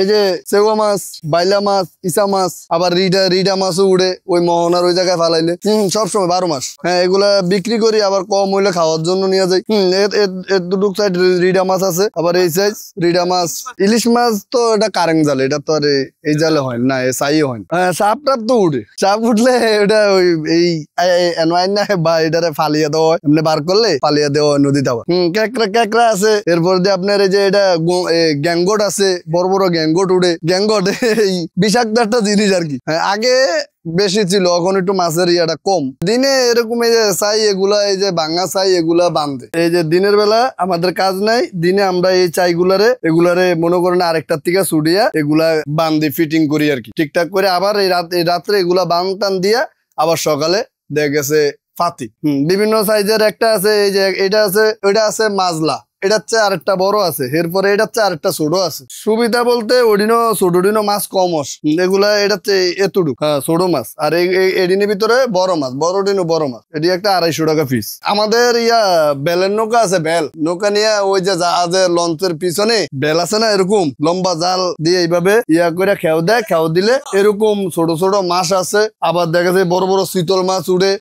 এই যে সেওয়া মাছ, বাইলা মাছ, ইসা মাছ, আবার রিডা মাছও উড়ে ওই মোহনার ওই জায়গায় ফালাইলে। সবসময় 12 মাস। হ্যাঁ, এগুলা বিক্রি করি, আবার কম হইলে খাওয়ার জন্য নিয়ে যাই। এর দুটো সাইড রিডা মাছ আছে, আবার এই সাইজ রিডা মাছ। ইলিশ মাছ তো এটা কারেং জালে, এটা তো আর এই জালে হয় না, সাই হয় না। সাপ টাপ তো উঠে, সাপ উঠলে ওটা ওই এই না বা এটারে ফালিয়ে দেওয়া হয়, এমনি বার করলে ফালিয়ে দেওয়া হয় নদীতে। আবার ক্যাকড়া আছে। এরপর দিয়ে আপনার এই যে এটা গ্যাঙ্গট আছে, বড় বড় গ্যাঙ্গট উড়ে। গ্যাঙ্গট এই বিষাক্ত একটা জিনিস আর কি। আগে বেশি ছিল, এখন একটু মাছের ইয়াটা কম। দিনে এরকম এই যে চাই এগুলা, এই যে ভাঙা চাই এগুলা বান্ধে। এই যে দিনের বেলা আমাদের কাজ নাই, দিনে আমরা এই চাইগুলারে এগুলারে মনে করেন আরেকটার থেকে ছুটিয়া এগুলা বান্ধি, ফিটিং করি আর কি ঠিকঠাক করে। আবার এই রাত্রে এগুলা বান টান দিয়া আবার সকালে দেখা গেছে ফাতি। বিভিন্ন সাইজের একটা আছে, এই যে এটা আছে, ওইটা আছে মাজলা, এটার চেয়ে আরেকটা বড় আছে, এরপরে এটার চেয়ে আরেকটা ছোট আছে। সুবিধা বলতে ওডিনো ছোটডিনো মাছ কম এগুলা এটার চেয়ে এতটুক ছোট মাছ। আর এডিনের ভিতরে বড় মাছ, বড়ডিনো বড় মাছ। এটি একটা 250 টাকা পিস। আমাদের বেলের নৌকা আছে, বেল নৌকা নিয়ে ওই যে জাহাজের লঞ্চের পিছনে বেল আছে না, এরকম লম্বা জাল দিয়ে এইভাবে করে খেও দেয়। খেও দিলে এরকম ছোট ছোট মাছ আছে। আবার দেখা যায় বড় বড় শীতল মাছ উঠে।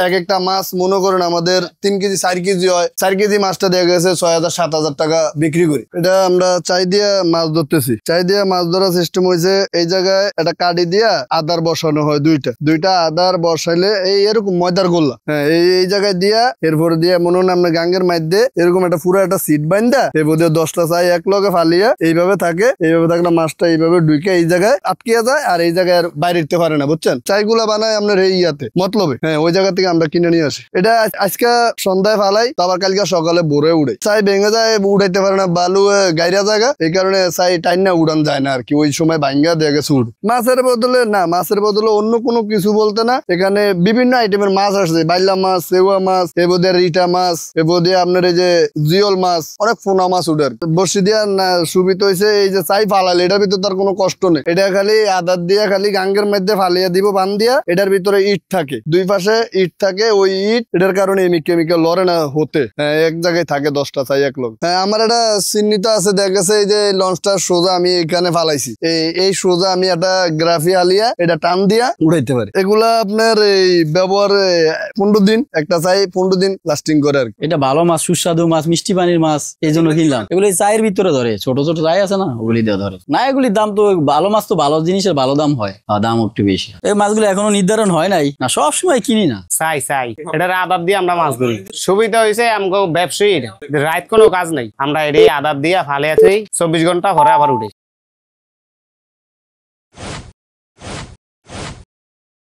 এক একটা মাছ মনে করেন আমাদের 3 কেজি 4 কেজি হয়। 4 কেজি মাছটা দেখা গেছে 6,000-7,000 টাকা বিক্রি করি। এটা আমরা চাই দিয়া মাছ ধরতেছি। চাই দিয়া মাছ ধরার সিস্টেম হয়েছে, এই জায়গায় একটা কাঠি দিয়া আদার বসানো হয়, দুইটা আদার বসাইলে এই এরকম ময়দার গোল্লা। হ্যাঁ, এই জায়গায় দিয়া এরপর দিয়া মনে হয় আমরা গাঙ্গের মধ্যে এরকম একটা পুরো একটা সিট বাইন্দা এরপর দিয়ে 10টা চাই এক লগে ফালিয়া এইভাবে থাকে। এইভাবে থাকলে মাছটা এইভাবে ঢুকে এই জায়গায় আটকিয়া যায়, আর এই জায়গায় বাইরে উঠতে পারে না, বুঝছেন। চাইগুলা বানায় আপনার এই ইয়াতে মতলবে। হ্যাঁ, ওই জায়গা থেকে আমরা কিনে নিয়ে আসি। এটা আজকে সন্ধ্যায় ফালাই, তো আবার কালকে সকালে ভোরে উড়ে। চাই ভেঙে যায়, উড়াইতে পারে না, বালু গাইরা জায়গা, এই কারণে চাই টাইন না উড়ান যায় না আর কি। ওই সময় ভাঙ্গা দেখে সুর মাছের বদলে অন্য কোনো কিছু বলতে না। এখানে বিভিন্ন আইটেমের মাছ আসছে, বাইলা মাছ, সেওয়া মাছ, এবোধে রিটা মাছ, এবোধে আপনার এই যে জিওল মাছ, অনেক ফোনা মাছ উঠে। বসি দিয়া না সুবিধা হয়েছে, এই যে চাই ফালালে এটার ভিতরে তার কোনো কষ্ট নেই। এটা খালি আদার দিয়া খালি গাঙ্গের মধ্যে ফালিয়া দিব বান দিয়া। এটার ভিতরে ইট থাকে, দুই পাশে ইট থাকে। ওই ইট এটার কারণে কেমিক্যাল লড়ে না হতে, এক জায়গায় থাকে 10টা চাই এক লোক। হ্যাঁ, আমার একটা চিহ্নিত আছে, দেখা গেছে এই যে লঞ্চটা সোজা আমি এখানে ফালাইছি, এই সোজা আমি একটা গ্রাফি আলিয়া এটা টান দিয়া উড়াইতে পারি। এগুলা আপনার এই ব্যবহার 15 দিন, একটা চাই 15 দিন লাস্টিং করে আর কি। এটা ভালো মাছ, সুস্বাদু মাছ, মিষ্টি পানির মাছ, এই জন্য কিনলাম। এগুলি চায়ের ভিতরে ধরে, ছোট ছোট চাই আছে না, ওগুলি দিয়ে ধরে না। এগুলির দাম তো, ভালো মাছ তো ভালো জিনিসের ভালো দাম হয়, দাম একটু বেশি। এই মাছগুলো এখনো নির্ধারণ হয় নাই না, সব সময় কিনি না। চাই এটার আদার দিয়ে আমরা মাছ ধরি। সুবিধা হয়েছে আমাকে ব্যবসায়ীর রাত কোনো কাজ নাই, আমরা এটাই আদার দিয়ে ফালে আছি, 24 ঘন্টা পরে আবার উঠে।